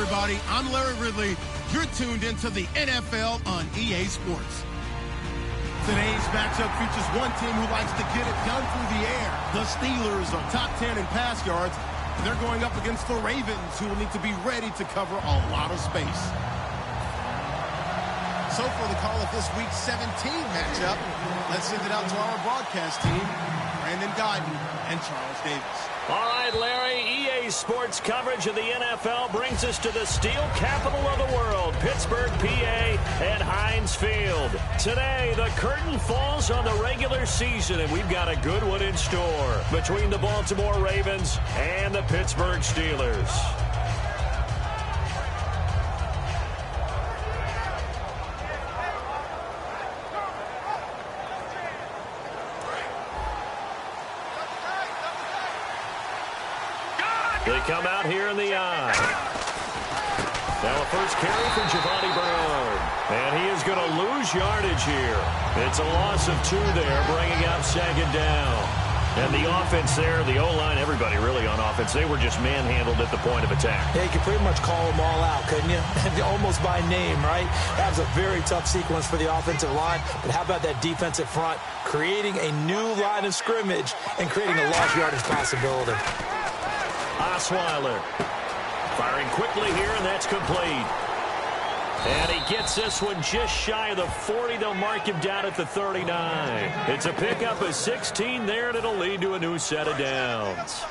everybody. I'm Larry Ridley. You're tuned into the NFL on EA Sports. Today's matchup features one team who likes to get it done through the air. The Steelers are top 10 in pass yards. And they're going up against the Ravens, who will need to be ready to cover a lot of space. So for the call of this week's 17 matchup, let's send it out to our broadcast team, Brandon Guyton and Charles Davis. All right, Larry, EA Sports coverage of the NFL brings us to the steel capital of the world, Pittsburgh, PA, at Heinz Field. Today, the curtain falls on the regular season, and we've got a good one in store between the Baltimore Ravens and the Pittsburgh Steelers. They come out here in the eye. Now a first carry for Giovanni Bernard. And he is going to lose yardage here. It's a loss of 2 there, bringing up second down. And the offense there, the O-line, everybody really on offense, they were just manhandled at the point of attack. Yeah, you could pretty much call them all out, couldn't you? Almost by name, right? That was a very tough sequence for the offensive line. But how about that defensive front creating a new line of scrimmage and creating a lost yardage possibility? Osweiler firing quickly here, and that's complete. And he gets this one just shy of the 40. They'll mark him down at the 39. It's a pickup of 16 there, and it'll lead to a new set of downs.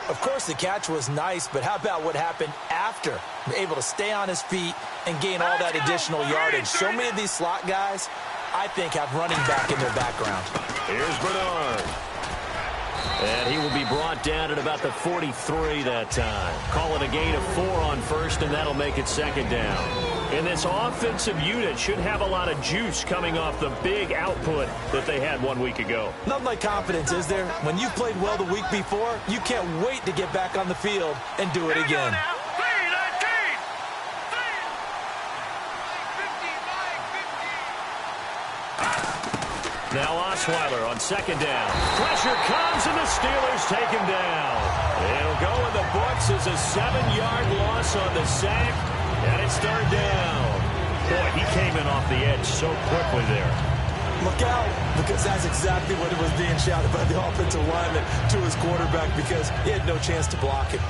Of course, the catch was nice, but how about what happened after? Able to stay on his feet and gain all that additional yardage. So many of these slot guys, I think, have running back in their background. Here's Bernard. And he will be brought down at about the 43 that time. Call it a gain of 4 on first, and that'll make it second down. And this offensive unit should have a lot of juice coming off the big output that they had 1 week ago. Nothing like confidence, is there? When you've played well the week before, you can't wait to get back on the field and do it again. Now Osweiler on second down. Pressure comes, and the Steelers take him down. It'll go in the books as a 7-yard loss on the sack, and it's third down. Boy, he came in off the edge so quickly there. Look out, because that's exactly what it was being shouted by the offensive lineman to his quarterback, because he had no chance to block it.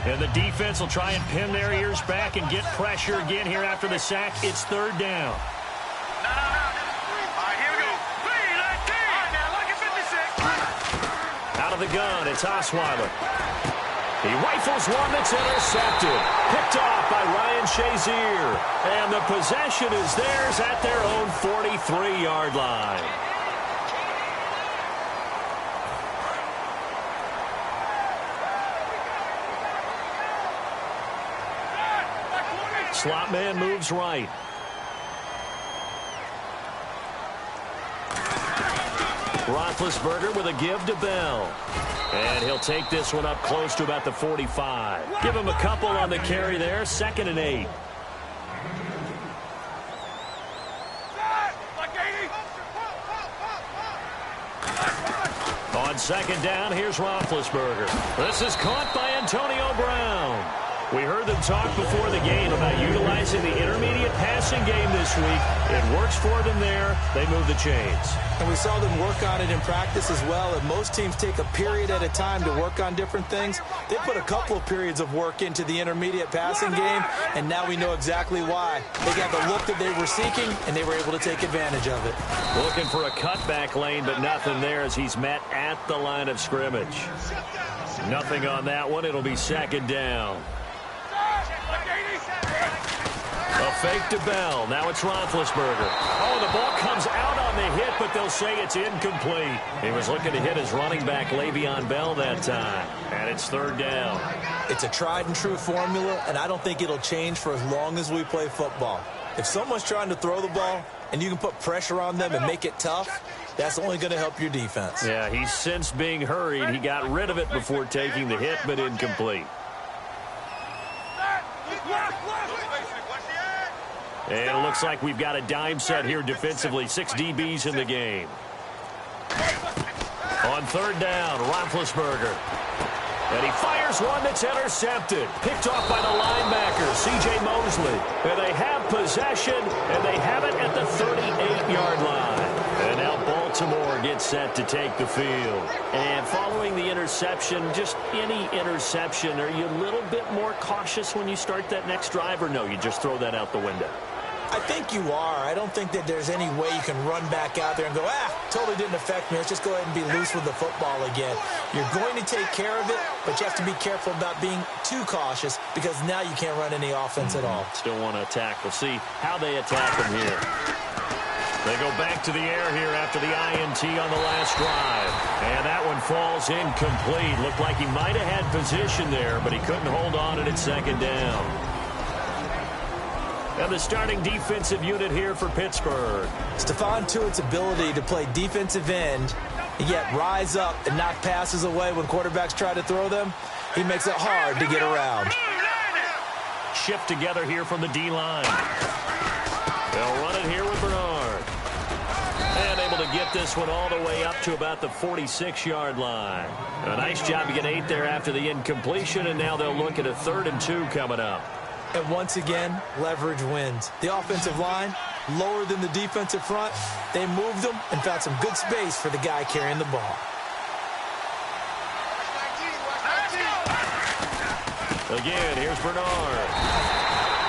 And the defense will try and pin their ears back and get pressure again here after the sack. It's third down. Out of the gun, it's Osweiler. He rifles one that's intercepted. Picked off by Ryan Shazier. And the possession is theirs at their own 43-yard line. Slot man moves right. Roethlisberger with a give to Bell. And he'll take this one up close to about the 45. Give him a couple on the carry there. 2nd and 8. On second down, here's Roethlisberger. This is caught by Antonio Brown. We heard them talk before the game about utilizing the intermediate passing game this week. It works for them there. They move the chains. And we saw them work on it in practice as well. And most teams take a period at a time to work on different things. They put a couple of periods of work into the intermediate passing game, and now we know exactly why. They got the look that they were seeking, and they were able to take advantage of it. Looking for a cutback lane, but nothing there as he's met at the line of scrimmage. Nothing on that one. It'll be second down. A fake to Bell. Now it's Roethlisberger. Oh, the ball comes out on the hit, but they'll say it's incomplete. He was looking to hit his running back, Le'Veon Bell, that time. And it's third down. It's a tried-and-true formula, and I don't think it'll change for as long as we play football. If someone's trying to throw the ball, and you can put pressure on them and make it tough, that's only going to help your defense. Yeah, he's since being hurried. He got rid of it before taking the hit, but incomplete. And it looks like we've got a dime set here defensively. 6 DBs in the game. On third down, Roethlisberger. And he fires one that's intercepted. Picked off by the linebacker, C.J. Mosley. And they have possession, and they have it at the 38-yard line. And now Baltimore gets set to take the field. And following the interception, just any interception, are you a little bit more cautious when you start that next drive, or no, you just throw that out the window? I think you are. I don't think that there's any way you can run back out there and go, totally didn't affect me. Let's just go ahead and be loose with the football again. You're going to take care of it, but you have to be careful about being too cautious because now you can't run any offense at all. Still want to attack. We'll see how they attack them here. They go back to the air here after the INT on the last drive. And that one falls incomplete. Looked like he might have had position there, but he couldn't hold on, and it's second down. And the starting defensive unit here for Pittsburgh. Stephon Tuitt's ability to play defensive end and yet rise up and knock passes away when quarterbacks try to throw them, he makes it hard to get around. Shift together here from the D-line. They'll run it here with Bernard. And able to get this one all the way up to about the 46-yard line. A nice job to get 8 there after the incompletion, and now they'll look at a 3rd and 2 coming up. And once again, leverage wins. The offensive line, lower than the defensive front. They moved them and found some good space for the guy carrying the ball. Again, here's Bernard.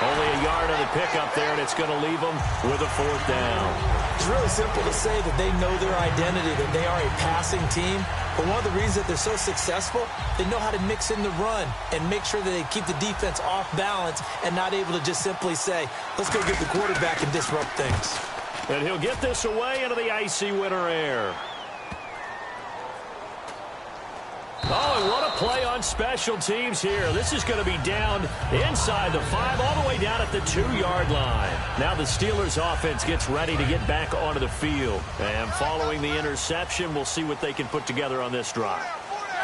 Only a yard on the pickup there, and it's going to leave them with a 4th down. It's really simple to say that they know their identity, that they are a passing team. But one of the reasons that they're so successful, they know how to mix in the run and make sure that they keep the defense off balance and not able to just simply say, let's go get the quarterback and disrupt things. And he'll get this away into the icy winter air. Oh, and what a play on special teams here. This is going to be down inside the 5, all the way down at the 2-yard line. Now the Steelers offense gets ready to get back onto the field. And following the interception, we'll see what they can put together on this drive.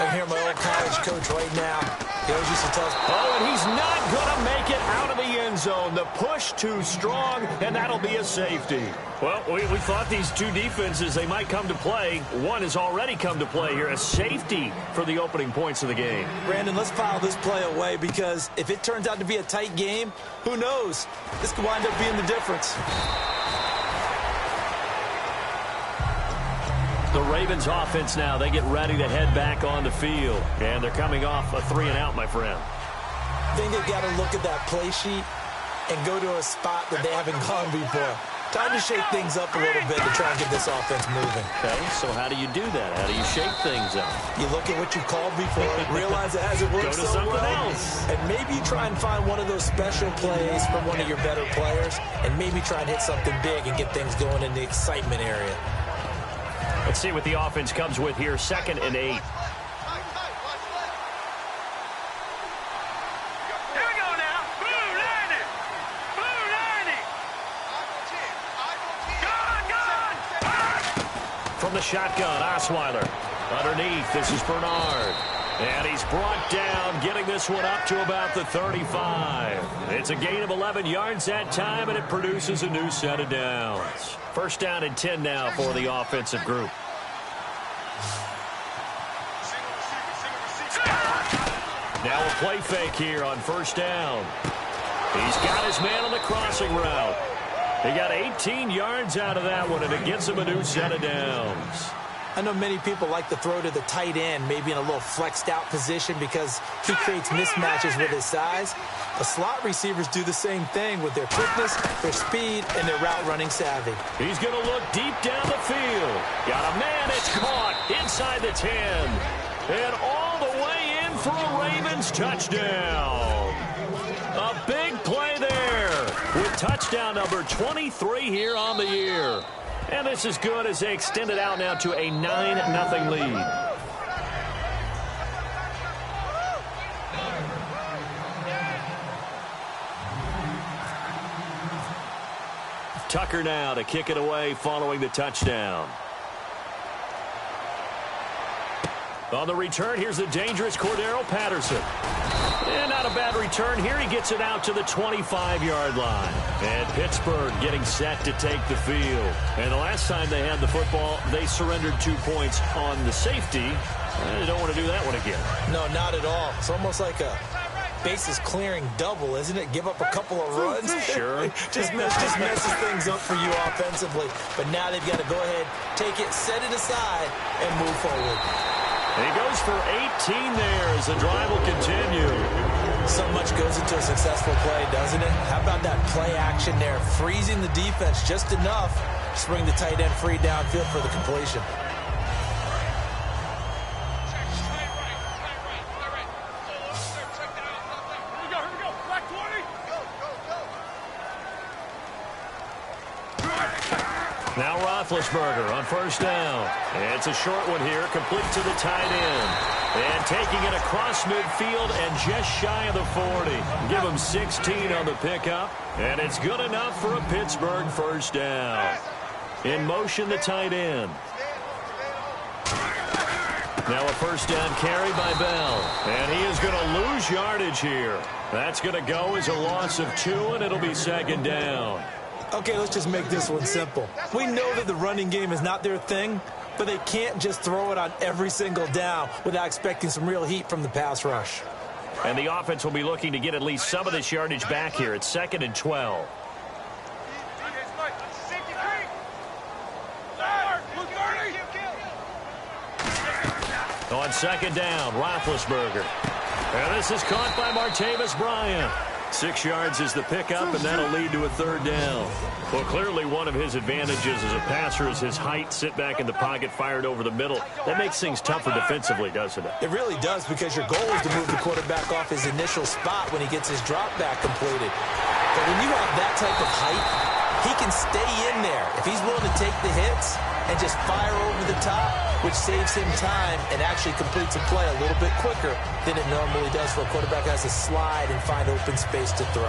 I hear my old college coach right now. He always used to tell us, oh, and he's not going to make it out of the end zone. The push too strong, and that'll be a safety. Well, we thought these two defenses, they might come to play. One has already come to play here, a safety for the opening points of the game. Brandon, let's file this play away because if it turns out to be a tight game, who knows? This could wind up being the difference. The Ravens offense now, they get ready to head back on the field. And they're coming off a 3-and-out, my friend. I think they've got to look at that play sheet and go to a spot that they haven't gone before. Time to shake things up a little bit to try and get this offense moving. Okay, so how do you do that? How do you shake things up? You look at what you called before, realize it hasn't worked so well. Go to something else. And maybe you try and find one of those special plays from one of your better players, and maybe try and hit something big and get things going in the excitement area. Let's see what the offense comes with here. 2nd and 8. From the shotgun, Osweiler. Underneath, this is Bernard. And he's brought down, getting this one up to about the 35. It's a gain of 11 yards that time, and it produces a new set of downs. 1st down and 10 now for the offensive group. Now a play fake here on 1st down. He's got his man on the crossing route. He got 18 yards out of that one, and it gets him a new set of downs. I know many people like to throw to the tight end, maybe in a little flexed out position because he creates mismatches with his size. The slot receivers do the same thing with their quickness, their speed, and their route running savvy. He's going to look deep down the field. Got a man, it's caught inside the 10. And all the way in for a Ravens touchdown. A big play there with touchdown number 23 here on the year. And this is good as they extend it out now to a 9-0 lead. Tucker now to kick it away following the touchdown. On the return, here's the dangerous Cordero Patterson. And not a bad return here. He gets it out to the 25-yard line. And Pittsburgh getting set to take the field. And the last time they had the football, they surrendered 2 points on the safety. They don't want to do that one again. No, not at all. It's almost like a bases clearing double, isn't it? Give up a couple of runs. Sure. just messes things up for you offensively. But now they've got to go ahead, take it, set it aside, and move forward. He goes for 18 there as the drive will continue. So much goes into a successful play, doesn't it? How about that play action there? Freezing the defense just enough to bring the tight end free downfield for the completion. Now Roethlisberger on first down. It's a short one here, complete to the tight end. And taking it across midfield and just shy of the 40. Give him 16 on the pickup. And it's good enough for a Pittsburgh first down. In motion, the tight end. Now a first down carry by Bell. And he is going to lose yardage here. That's going to go as a loss of 2, and it'll be second down. Okay, let's just make this one simple. We know that the running game is not their thing, but they can't just throw it on every single down without expecting some real heat from the pass rush. And the offense will be looking to get at least some of this yardage back here. It's 2nd and 12. On second down, Roethlisberger. And this is caught by Martavis Bryant. 6 yards is the pickup, and that'll lead to a third down. Well, clearly one of his advantages as a passer is his height, sit back in the pocket, fired over the middle. That makes things tougher defensively, doesn't it? It really does, because your goal is to move the quarterback off his initial spot when he gets his drop back completed. But when you have that type of height, he can stay in there. If he's willing to take the hits and just fire over the top, which saves him time and actually completes a play a little bit quicker than it normally does for a quarterback who has to slide and find open space to throw.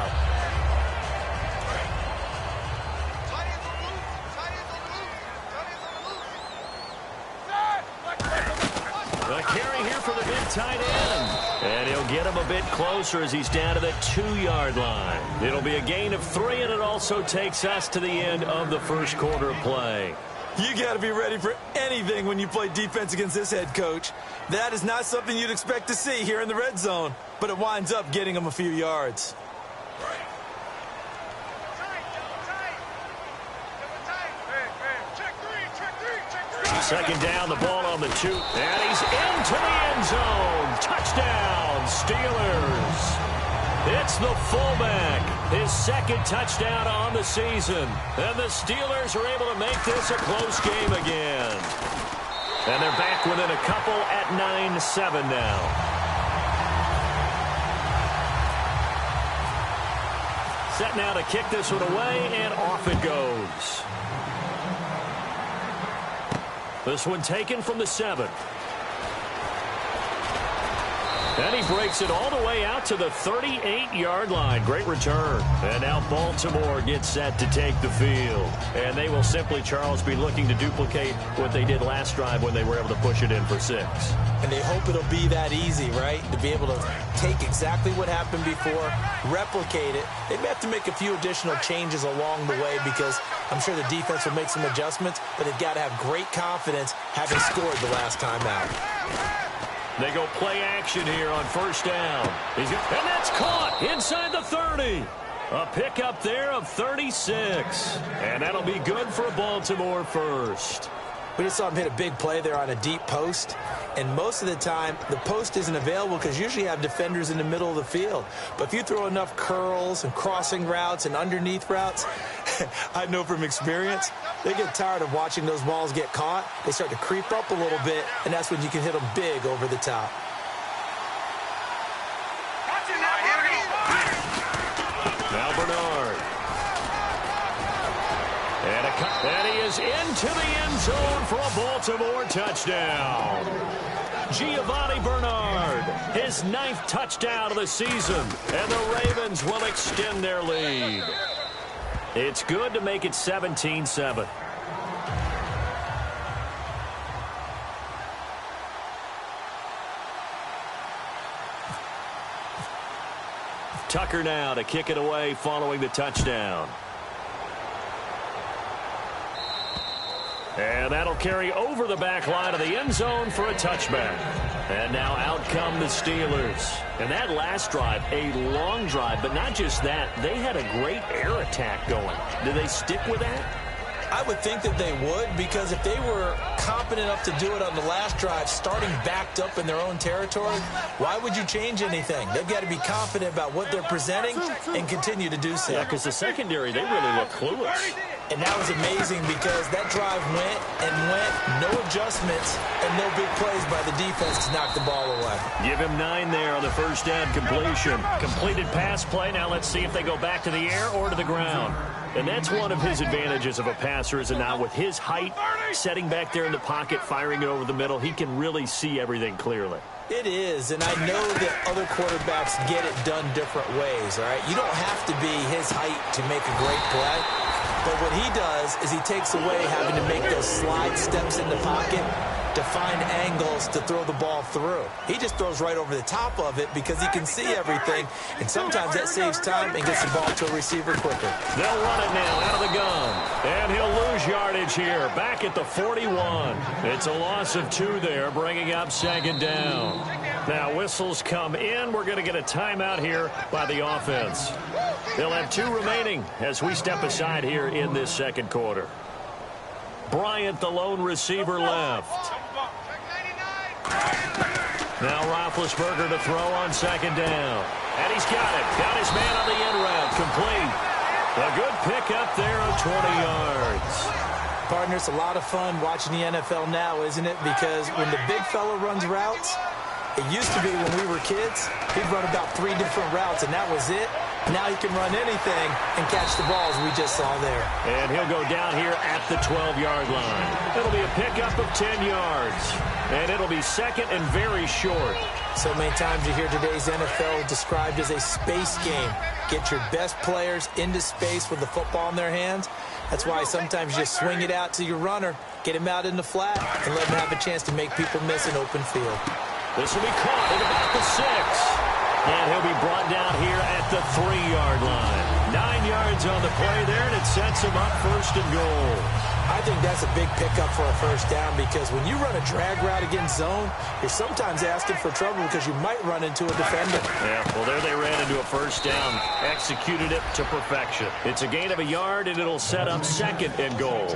A carry here for the big tight end. And he'll get him a bit closer as he's down to the 2-yard line. It'll be a gain of 3, and it also takes us to the end of the first quarter of play. You got to be ready for anything when you play defense against this head coach. That is not something you'd expect to see here in the red zone, but it winds up getting him a few yards. Second down, the ball on the 2, and he's into the end zone. Touchdown, Steelers. It's the fullback, his 2nd touchdown on the season. And the Steelers are able to make this a close game again. And they're back within a couple at 9-7 now. Set now to kick this one away, and off it goes. This one taken from the 7. And he breaks it all the way out to the 38-yard line. Great return. And now Baltimore gets set to take the field. And they will simply, Charles, be looking to duplicate what they did last drive when they were able to push it in for 6. And they hope it'll be that easy, right? To be able to take exactly what happened before, replicate it. They may have to make a few additional changes along the way, because I'm sure the defense will make some adjustments, but they've got to have great confidence having scored the last time out. They go play action here on first down. And that's caught inside the 30. A pickup there of 36. And that'll be good for a Baltimore first. We just saw him hit a big play there on a deep post. And most of the time, the post isn't available because usually you have defenders in the middle of the field. But if you throw enough curls and crossing routes and underneath routes, I know from experience, they get tired of watching those balls get caught. They start to creep up a little bit, and that's when you can hit them big over the top. Now Bernard. And he is into the end zone for a Baltimore touchdown. Giovanni Bernard, his 9th touchdown of the season, and the Ravens will extend their lead. It's good to make it 17-7. Tucker now to kick it away following the touchdown. And that'll carry over the back line of the end zone for a touchback. And now out come the Steelers. And that last drive, a long drive, but not just that. They had a great air attack going. Do they stick with that? I would think that they would, because if they were competent enough to do it on the last drive, starting backed up in their own territory, why would you change anything? They've got to be confident about what they're presenting and continue to do so. Yeah, because the secondary, they really look clueless. And that was amazing because that drive went and went, no adjustments, and no big plays by the defense to knock the ball away. Give him 9 there on the first down completion. Completed pass play. Now let's see if they go back to the air or to the ground. And that's one of his advantages of a passer, is it not? With his height, setting back there in the pocket, firing it over the middle, he can really see everything clearly. It is, and I know that other quarterbacks get it done different ways, all right? You don't have to be his height to make a great play. But what he does is he takes away having to make those slide steps in the pocket to find angles to throw the ball through. He just throws right over the top of it because he can see everything, and sometimes that saves time and gets the ball to a receiver quicker. They'll run it now out of the gun, and he'll lose yardage here, back at the 41. It's a loss of 2 there, bringing up second down. Now whistles come in. We're going to get a timeout here by the offense. They'll have 2 remaining as we step aside here in this second quarter. Bryant, the lone receiver, left. Now Roethlisberger to throw on second down. And he's got it. Got his man on the end route. Complete. A good pickup there of 20 yards. Partner, it's a lot of fun watching the NFL now, isn't it? Because when the big fella runs routes, it used to be when we were kids, he'd run about 3 different routes, and that was it. Now he can run anything and catch the balls we just saw there. And he'll go down here at the 12-yard line. It'll be a pickup of 10 yards. And it'll be second and very short. So many times you hear today's NFL described as a space game. Get your best players into space with the football in their hands. That's why sometimes you just swing it out to your runner, get him out in the flat, and let him have a chance to make people miss an open field. This will be caught at about the 6. And he'll be brought down here at the 3-yard line. 9 yards on the play there, and it sets him up first and goal. I think that's a big pickup for a first down, because when you run a drag route against zone, you're sometimes asking for trouble because you might run into a defender. Yeah, well, there they ran into a first down. Executed it to perfection. It's a gain of a yard, and it'll set up second and goal.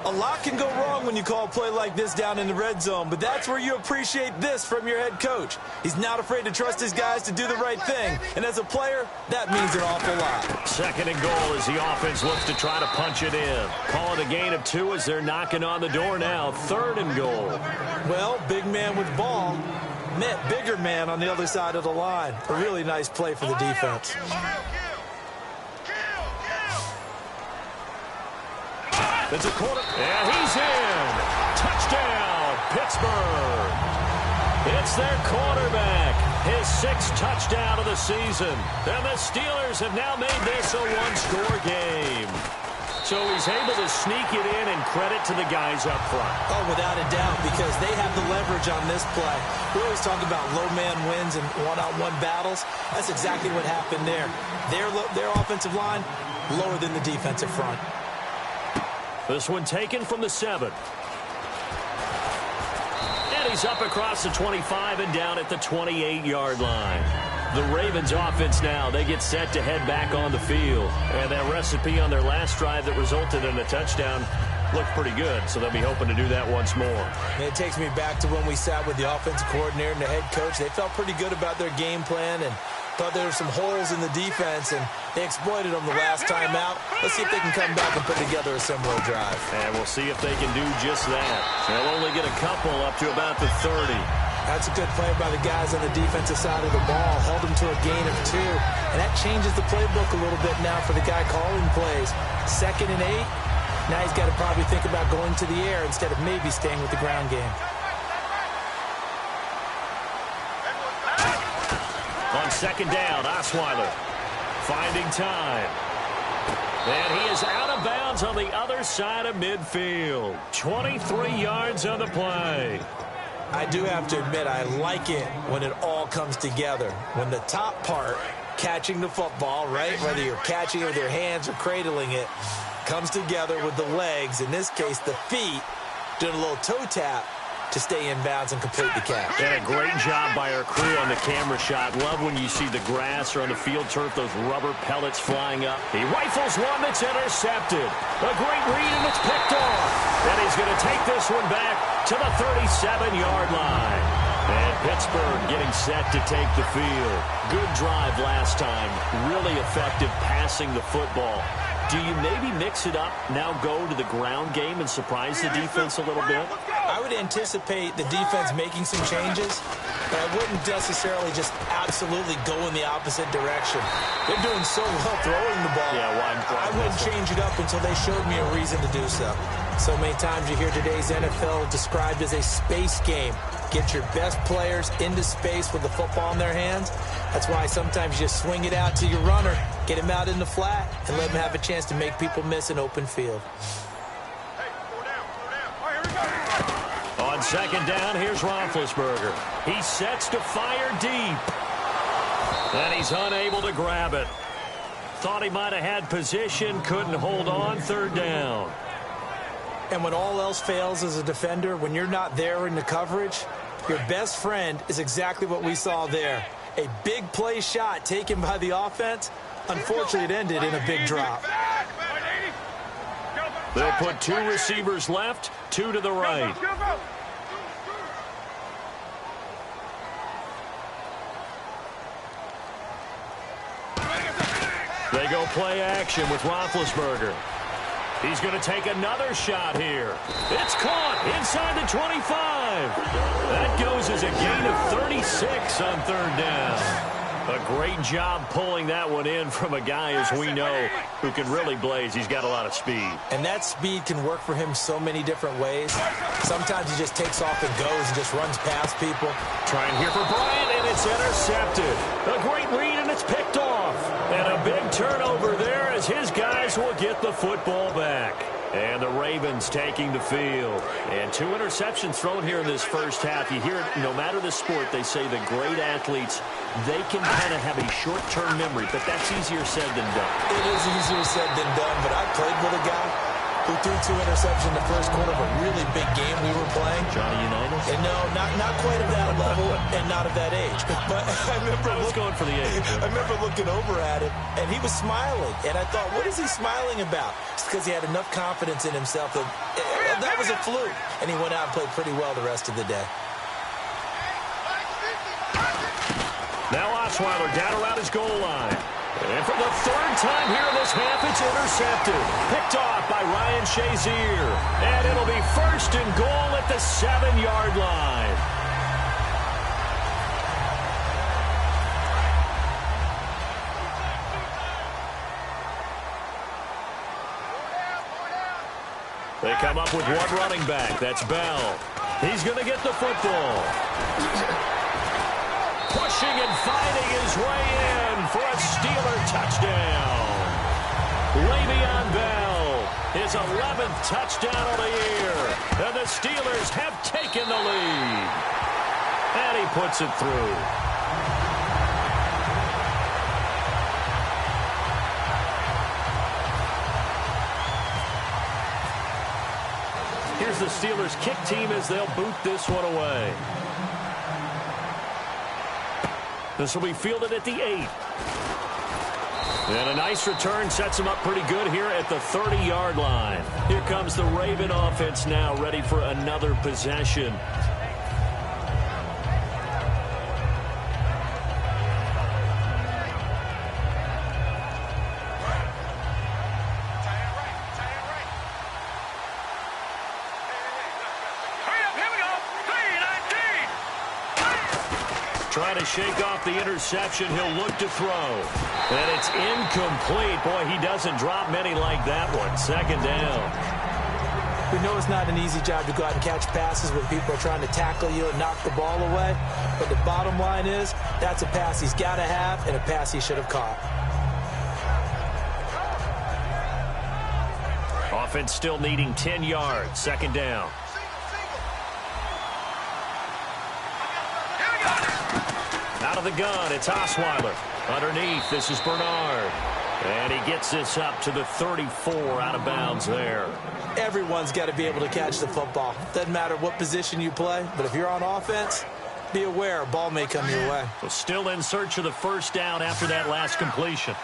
A lot can go wrong when you call a play like this down in the red zone, but that's where you appreciate this from your head coach. He's not afraid to trust his guys to do the right thing, and as a player, that means an awful lot. Second and goal as the offense looks to try to punch it in. Call it a gain of 2 as they're knocking on the door now. 3rd and goal. Well, big man with ball met bigger man on the other side of the line. A really nice play for the defense. It's a quarter, and he's in. Touchdown, Pittsburgh. It's their quarterback, his 6th touchdown of the season. And the Steelers have now made this a 1-score game. So he's able to sneak it in, and credit to the guys up front. Oh, without a doubt, because they have the leverage on this play. We always talk about low man wins and one-on-one battles. That's exactly what happened there. Their offensive line lower than the defensive front. This one taken from the 7. And he's up across the 25 and down at the 28-yard line. The Ravens offense now, they get set to head back on the field. And that recipe on their last drive that resulted in a touchdown looked pretty good, so they'll be hoping to do that once more. And it takes me back to when we sat with the offensive coordinator and the head coach. They felt pretty good about their game plan and thought there were some holes in the defense, and they exploited them the last time out. Let's see if they can come back and put together a similar drive. And we'll see if they can do just that. They'll only get a couple up to about the 30. That's a good play by the guys on the defensive side of the ball. Held them to a gain of 2. And that changes the playbook a little bit now for the guy calling plays. 2nd and 8. Now he's got to probably think about going to the air instead of maybe staying with the ground game. On second down, Osweiler finding time. And he is out of bounds on the other side of midfield. 23 yards on the play. I do have to admit, I like it when it all comes together. When the top part catching the football, right? Whether you're catching it with your hands or cradling it, comes together with the legs, in this case the feet, doing a little toe tap to stay in bounds and complete the catch. And a great job by our crew on the camera shot. Love when you see the grass or on the field turf, those rubber pellets flying up. He rifles one that's intercepted. A great read, and it's picked off. And he's going to take this one back to the 37-yard line. And Pittsburgh getting set to take the field. Good drive last time. Really effective passing the football. Do you maybe mix it up, now go to the ground game and surprise the defense a little bit? I would anticipate the defense making some changes, but I wouldn't necessarily just absolutely go in the opposite direction. They're doing so well throwing the ball. Yeah, I wouldn't change it up until they showed me a reason to do so. So many times you hear today's NFL described as a space game. Get your best players into space with the football in their hands. That's why sometimes you just swing it out to your runner, get him out in the flat, and let him have a chance to make people miss an open field. On second down, here's Roethlisberger. He sets to fire deep. And he's unable to grab it. Thought he might have had position, couldn't hold on, third down. And when all else fails as a defender, when you're not there in the coverage, your best friend is exactly what we saw there. A big play shot taken by the offense. Unfortunately, it ended in a big drop. They'll put two receivers left, two to the right. They go play action with Roethlisberger. He's going to take another shot here. It's caught inside the 25. That goes as a gain of 36 on third down. A great job pulling that one in from a guy, as we know, who can really blaze. He's got a lot of speed. And that speed can work for him so many different ways. Sometimes he just takes off and goes and just runs past people. Trying here for Bryant, and it's intercepted. A great read, and it's picked off. And a big turnover there as his guys will get the football back. And the Ravens taking the field. And two interceptions thrown here in this first half. You hear it, no matter the sport, they say the great athletes, they can kind of have a short-term memory, but that's easier said than done. It is easier said than done, but I played with a guy who threw two interceptions in the first quarter of a really big game we were playing. Johnny Unitas? And no, not quite at that level and not at that age. But I remember going for the age. I remember looking over at him, and he was smiling. And I thought, what is he smiling about? It's because he had enough confidence in himself that that was a fluke. And he went out and played pretty well the rest of the day. Now Osweiler down around his goal line. And for the third time here in this half, it's intercepted. Picked off by Ryan Shazier. And it'll be first and goal at the 7-yard line. They come up with one running back. That's Bell. He's going to get the football. Pushing and fighting his way in for a Steeler touchdown. Le'Veon Bell, his 11th touchdown of the year. And the Steelers have taken the lead. And he puts it through. Here's the Steelers kick team as they'll boot this one away. This will be fielded at the 8. And a nice return sets him up pretty good here at the 30-yard line. Here comes the Raven offense now, ready for another possession. Trying to shake off the interception. He'll look to throw. And it's incomplete. Boy, he doesn't drop many like that one. Second down. We know it's not an easy job to go out and catch passes when people are trying to tackle you and knock the ball away. But the bottom line is, that's a pass he's got to have and a pass he should have caught. Offense still needing 10 yards. Second down. Out of the gun, it's Osweiler. Underneath, this is Bernard. And he gets this up to the 34 out of bounds there. Everyone's got to be able to catch the football. Doesn't matter what position you play, but if you're on offense, be aware a ball may come your way. So still in search of the first down after that last completion.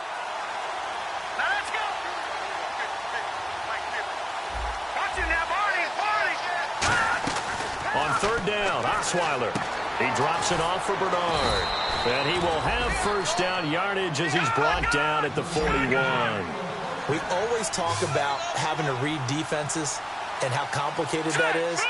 On third down, Osweiler. He drops it off for Bernard. And he will have first down yardage as he's brought down at the 41. We always talk about having to read defenses and how complicated that is.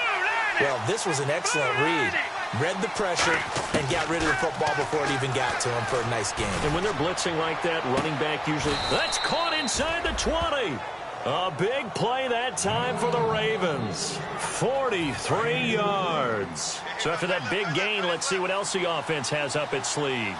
Well, this was an excellent read. Read the pressure and got rid of the football before it even got to him for a nice game. And when they're blitzing like that, running back usually... That's caught inside the 20. A big play that time for the Ravens. 43 yards. So after that big gain, let's see what else the offense has up its sleeve.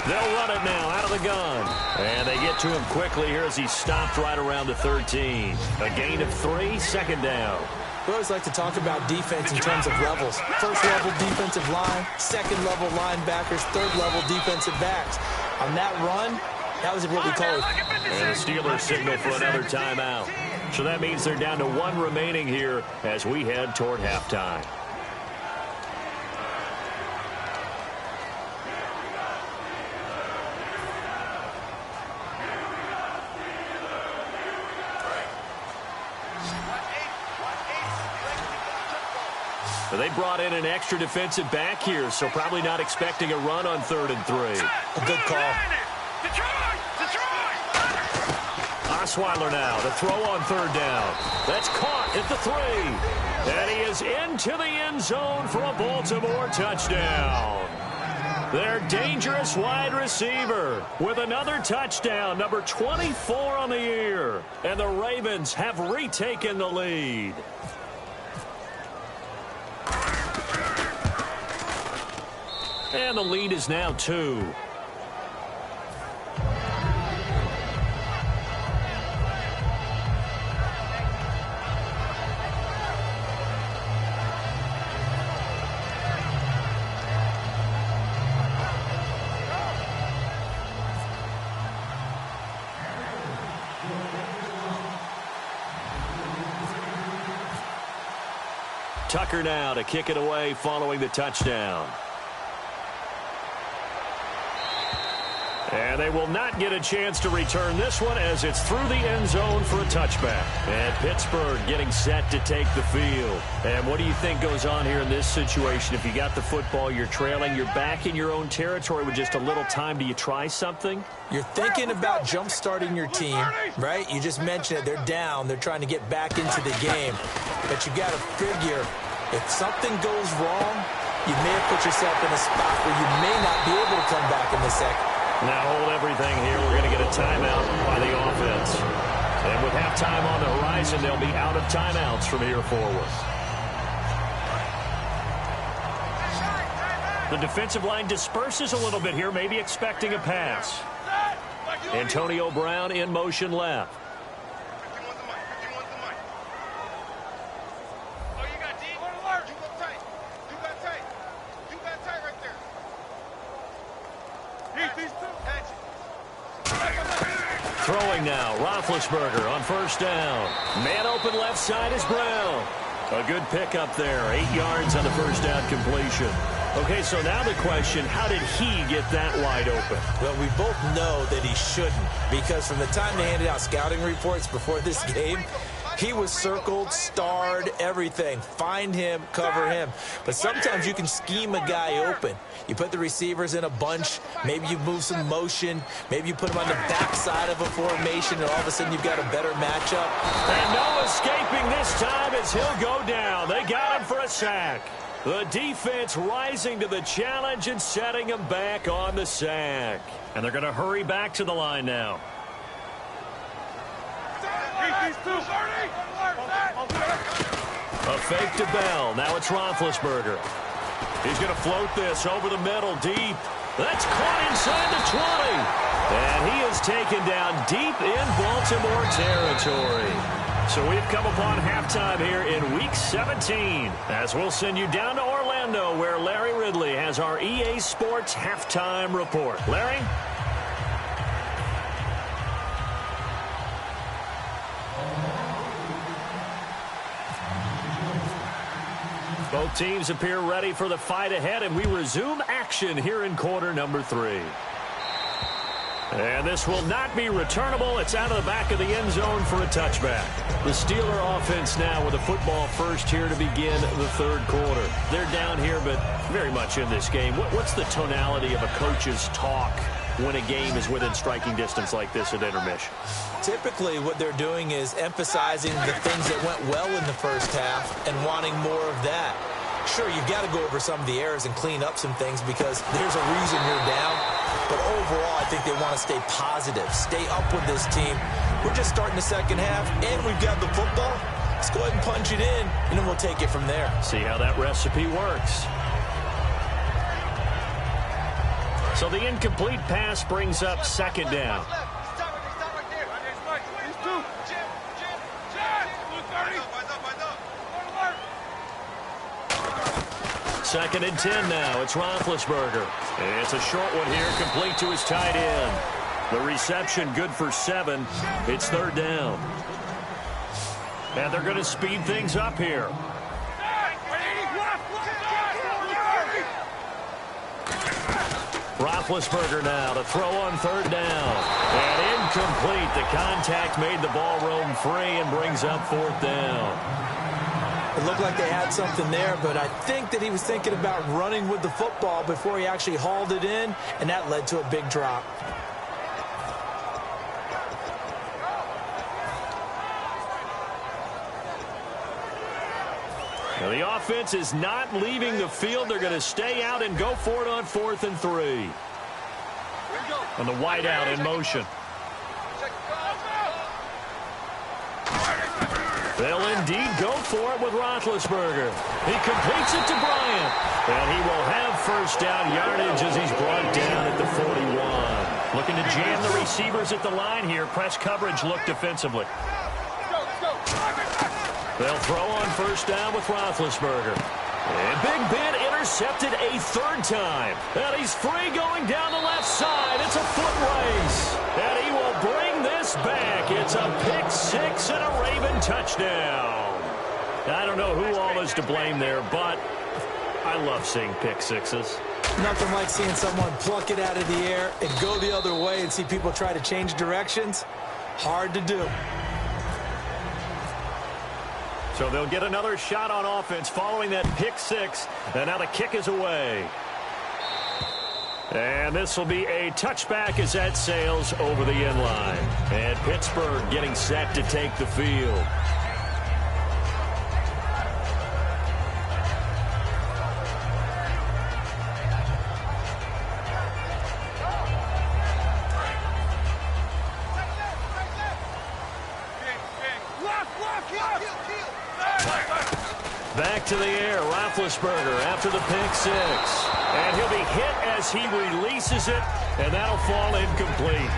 They'll run it now out of the gun. And they get to him quickly here as he stopped right around the 13. A gain of 3, second down. We always like to talk about defense in terms of levels. First-level defensive line, second-level linebackers, third-level defensive backs. On that run, that was what we call it. And the Steelers signal for another timeout. So that means they're down to 1 remaining here as we head toward halftime. So they brought in an extra defensive back here, so probably not expecting a run on 3rd and 3. A good call. Osweiler now, the throw on 3rd down. That's caught at the 3. And he is into the end zone for a Baltimore touchdown. Their dangerous wide receiver with another touchdown, number 24 on the year. And the Ravens have retaken the lead. And the lead is now 2. Tucker now to kick it away following the touchdown. And they will not get a chance to return this one as it's through the end zone for a touchback. And Pittsburgh getting set to take the field. And what do you think goes on here in this situation? If you got the football, you're trailing, you're back in your own territory with just a little time. Do you try something? You're thinking about jump-starting your team, right? You just mentioned it. They're down. They're trying to get back into the game. But you got to figure if something goes wrong, you may have put yourself in a spot where you may not be able to come back in the second. Now hold everything here. We're going to get a timeout by the offense. And with halftime on the horizon, they'll be out of timeouts from here forward. The defensive line disperses a little bit here, maybe expecting a pass. Antonio Brown in motion left. Throwing now, Roethlisberger on first down. Man open left side is Brown. A good pickup there, 8 yards on the first down completion. Okay, so now the question, how did he get that wide open? Well, we both know that he shouldn't, because from the time they handed out scouting reports before this game, he was circled, starred, everything. Find him, cover him. But sometimes you can scheme a guy open. You put the receivers in a bunch. Maybe you move some motion. Maybe you put them on the backside of a formation, and all of a sudden you've got a better matchup. And no escaping this time as he'll go down. They got him for a sack. The defense rising to the challenge and setting him back on the sack. And they're going to hurry back to the line now. A fake to Bell. Now it's Roethlisberger. He's going to float this over the middle deep. That's caught inside the 20. And he is taken down deep in Baltimore territory. So we've come upon halftime here in Week 17 as we'll send you down to Orlando Orlando, where Larry Ridley has our EA Sports halftime report. Larry? Both teams appear ready for the fight ahead, and we resume action here in quarter number 3. And this will not be returnable. It's out of the back of the end zone for a touchback. The Steeler offense now with a football first here to begin the third quarter. They're down here, but very much in this game. What's the tonality of a coach's talk when a game is within striking distance like this at intermission? Typically, what they're doing is emphasizing the things that went well in the first half and wanting more of that. Sure, you've got to go over some of the errors and clean up some things because there's a reason you're down. But overall, I think they want to stay positive, stay up with this team. We're just starting the second half, and we've got the football. Let's go ahead and punch it in, and then we'll take it from there. See how that recipe works. So the incomplete pass brings up second down. Second and 10 now. It's Roethlisberger. And it's a short one here, complete to his tight end. The reception good for 7. It's third down. And they're going to speed things up here. Roethlisberger now to throw on third down. And incomplete. The contact made the ball roam free and brings up fourth down. It looked like they had something there, but I think that he was thinking about running with the football before he actually hauled it in, and that led to a big drop. Now the offense is not leaving the field. They're going to stay out and go for it on 4th and 3. And the wideout in motion. They'll indeed go for it with Roethlisberger. He completes it to Bryant. And he will have first down yardage as he's brought down at the 41. Looking to jam the receivers at the line here. Press coverage look defensively. They'll throw on first down with Roethlisberger. And Big Ben intercepted a third time. And he's free going down the left side. It's a foot race. And he will bring this back. It's a pick 6 and a Raven touchdown. I don't know who all is to blame there, but I love seeing pick 6s. Nothing like seeing someone pluck it out of the air and go the other way and see people try to change directions. Hard to do. So they'll get another shot on offense following that pick 6. And now the kick is away. And this will be a touchback as that sails over the end line. And Pittsburgh getting set to take the field. Back to the air, Roethlisberger after the pick 6. And he'll be hit as he releases it, and that'll fall incomplete.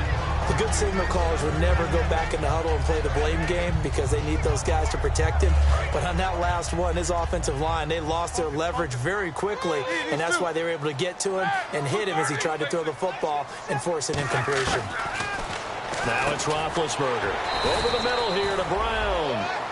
The good signal callers would never go back in the huddle and play the blame game because they need those guys to protect him. But on that last one, his offensive line, they lost their leverage very quickly, and that's why they were able to get to him and hit him as he tried to throw the football and force an incompletion. Now it's Roethlisberger. Over the middle here to Brown.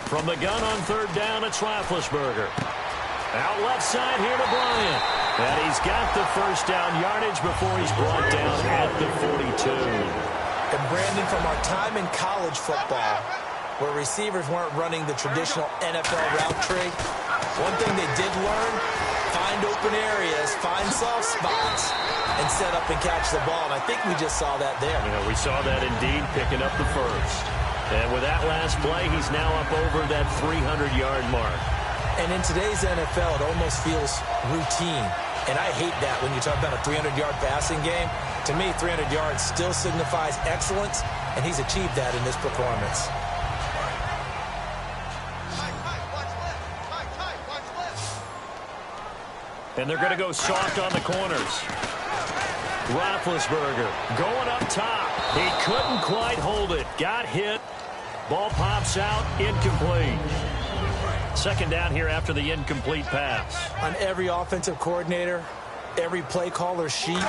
From the gun on third down, it's Roethlisberger. Out left side here to Bryant. And he's got the first down yardage before he's brought down at the 42. And Brandon, from our time in college football, where receivers weren't running the traditional NFL route tree, one thing they did learn, find open areas, find soft spots, and set up and catch the ball. And I think we just saw that there. You know, we saw that indeed, picking up the first. And with that last play, he's now up over that 300-yard mark. And in today's NFL, it almost feels routine. And I hate that when you talk about a 300-yard passing game. To me, 300 yards still signifies excellence, and he's achieved that in this performance. And they're going to go soft on the corners. Roethlisberger going up top. He couldn't quite hold it. Got hit. Ball pops out. Incomplete. Second down here after the incomplete pass. On every offensive coordinator, every play caller sheet,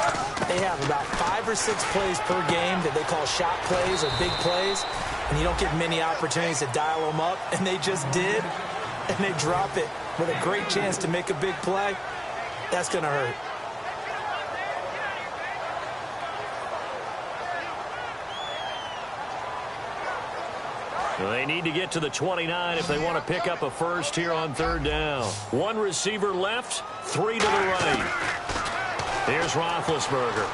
they have about 5 or 6 plays per game that they call shot plays or big plays, and you don't get many opportunities to dial them up, and they just did, and they drop it with a great chance to make a big play. That's going to hurt. They need to get to the 29 if they want to pick up a first here on third down. One receiver left, 3 to the right. Here's Roethlisberger.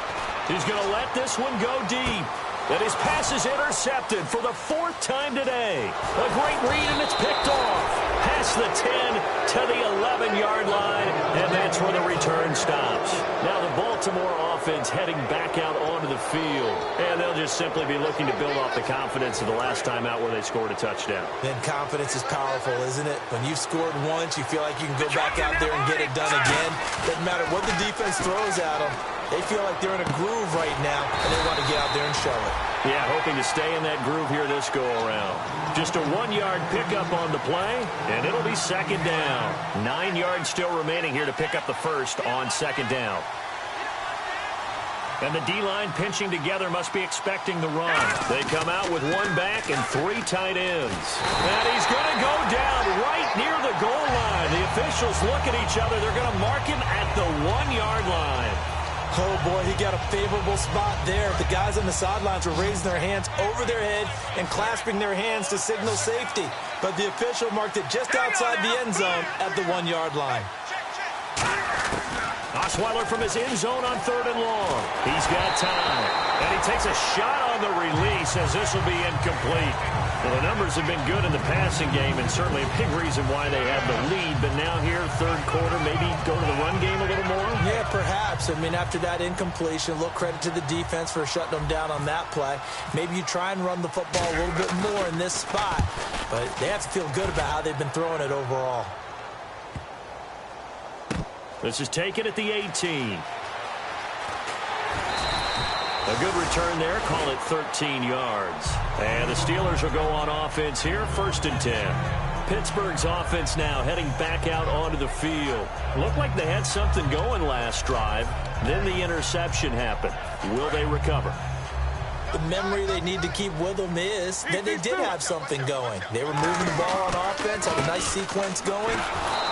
He's going to let this one go deep. And his pass is intercepted for the 4th time today. A great read, and it's picked off. Past the 10 to the 11-yard line, and that's where the return stops. Now the Baltimore offense heading back out onto the field. And they'll just simply be looking to build off the confidence of the last time out where they scored a touchdown. Then confidence is powerful, isn't it? When you've scored once, you feel like you can go back out there and get it done again. Doesn't matter what the defense throws at them. They feel like they're in a groove right now, and they want to get out there and show it. Yeah, hoping to stay in that groove here this go-around. Just a 1-yard pickup on the play, and it'll be second down. 9 yards still remaining here to pick up the first on second down. And the D-line pinching together must be expecting the run. They come out with 1 back and 3 tight ends. And he's going to go down right near the goal line. The officials look at each other. They're going to mark him at the 1-yard line. Oh, boy, he got a favorable spot there. The guys on the sidelines were raising their hands over their head and clasping their hands to signal safety. But the official marked it just outside the end zone at the 1-yard line. Osweiler from his end zone on 3rd and long. He's got time. And he takes a shot on the release as this will be incomplete. Well, the numbers have been good in the passing game and certainly a big reason why they had the lead. But now here, third quarter, maybe go to the run game a little more? Yeah, perhaps. I mean, after that incompletion, a little credit to the defense for shutting them down on that play. Maybe you try and run the football a little bit more in this spot. But they have to feel good about how they've been throwing it overall. This is taken at the 18. A good return there. Call it 13 yards. And the Steelers will go on offense here. 1st and 10. Pittsburgh's offense now heading back out onto the field. Looked like they had something going last drive. Then the interception happened. Will they recover? The memory they need to keep with them is that they did have something going. They were moving the ball on offense, had a nice sequence going.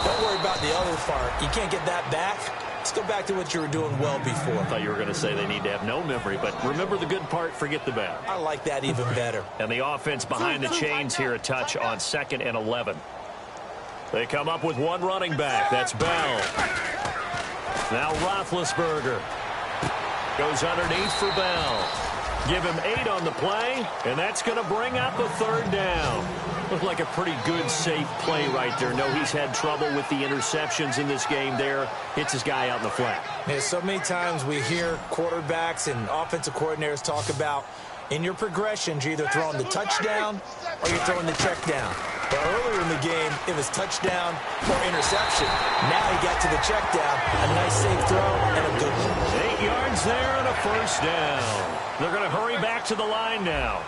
Don't worry about the other part. You can't get that back. Let's go back to what you were doing well before. I thought you were going to say they need to have no memory, but remember the good part, forget the bad. I like that even better. And the offense behind the chains here, a touch on 2nd and 11. They come up with 1 running back. That's Bell. Now Roethlisberger goes underneath for Bell. Give him 8 on the play, and that's going to bring up a 3rd down. Looked like a pretty good, safe play right there. No, he's had trouble with the interceptions in this game there. Hits his guy out in the flat. Yeah, so many times we hear quarterbacks and offensive coordinators talk about in your progressions, you're either throwing the touchdown or you're throwing the check down. But earlier in the game, it was touchdown or interception. Now he got to the check down, a nice safe throw, and a good one. 8 yards there and a 1st down. They're going to hurry back to the line now.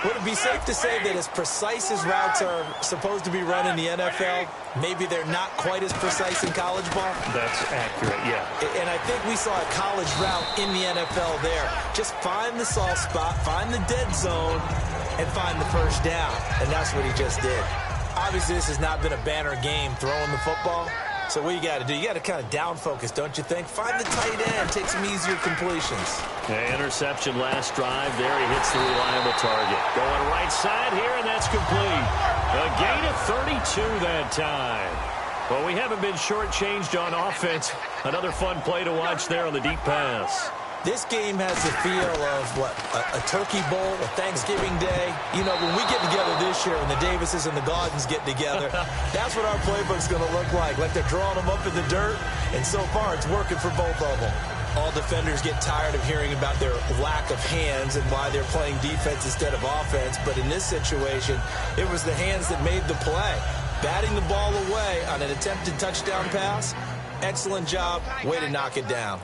Would it be safe to say that as precise as routes are supposed to be run in the NFL, maybe they're not quite as precise in college ball? That's accurate, yeah. And I think we saw a college route in the NFL there. Just find the soft spot, find the dead zone, and find the 1st down. And that's what he just did. Obviously, this has not been a banner game throwing the football. So what you got to do, you got to kind of down focus, don't you think? Find the tight end, take some easier completions. Yeah, interception last drive. There he hits the reliable target. Going right side here, and that's complete. A gain of 32 that time. Well, we haven't been shortchanged on offense. Another fun play to watch there on the deep pass. This game has the feel of, a Turkey Bowl, a Thanksgiving Day. You know, when we get together this year, when the Davises and the Gaudens get together, that's what our playbook's going to look like they're drawing them up in the dirt, and so far it's working for both of them. All defenders get tired of hearing about their lack of hands and why they're playing defense instead of offense, but in this situation, it was the hands that made the play. Batting the ball away on an attempted touchdown pass, excellent job, way to knock it down.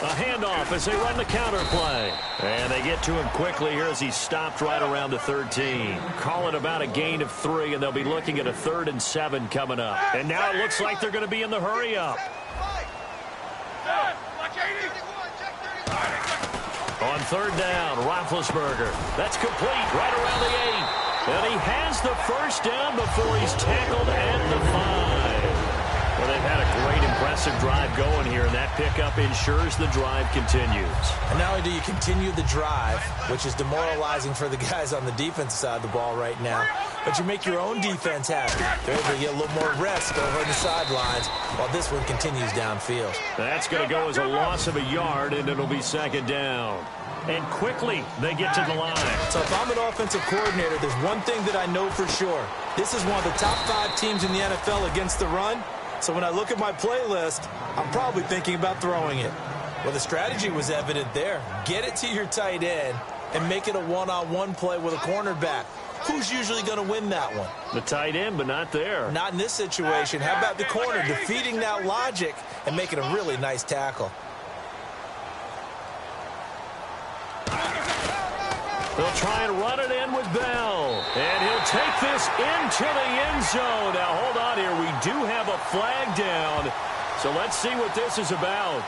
A handoff as they run the counter play. And they get to him quickly here as he stopped right around the 13. Call it about a gain of 3, and they'll be looking at a 3rd and 7 coming up. And now it looks like they're going to be in the hurry up. On 3rd down, Roethlisberger. That's complete right around the 8. And he has the 1st down before he's tackled at the 5. Well, they've had a great, impressive drive going here, and that pickup ensures the drive continues. And not only do you continue the drive, which is demoralizing for the guys on the defensive side of the ball right now, but you make your own defense happy. They're able to get a little more rest over on the sidelines while this one continues downfield. That's going to go as a loss of a yard, and it'll be 2nd down. And quickly, they get to the line. So if I'm an offensive coordinator, there's one thing that I know for sure. This is one of the top 5 teams in the NFL against the run. So when I look at my playlist, I'm probably thinking about throwing it. Well, the strategy was evident there. Get it to your tight end and make it a one-on-one play with a cornerback. Who's usually going to win that one? The tight end, but not there. Not in this situation. How about the corner defeating that logic and making a really nice tackle? They'll try and run it in with Bell. And he'll take this into the end zone. Now, hold on here. We do have a flag down. So let's see what this is about.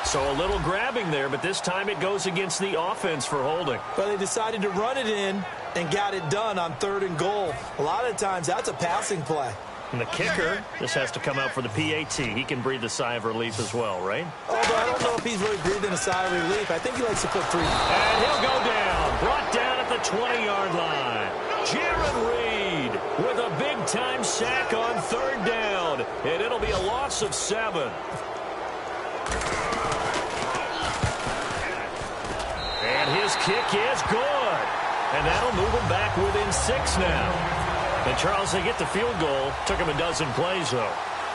So a little grabbing there, but this time it goes against the offense for holding. But they decided to run it in and got it done on 3rd and goal. A lot of times that's a passing play. And the kicker, this has to come out for the PAT. He can breathe a sigh of relief as well, right? Although I don't know if he's really breathing a sigh of relief. I think he likes to put 3. And he'll go down. Brought down at the 20-yard line. Jaron Reed with a big-time sack on 3rd down. And it'll be a loss of 7. And his kick is good. And that'll move him back within 6 now. And, Charles, they get the field goal. Took him a dozen plays, though.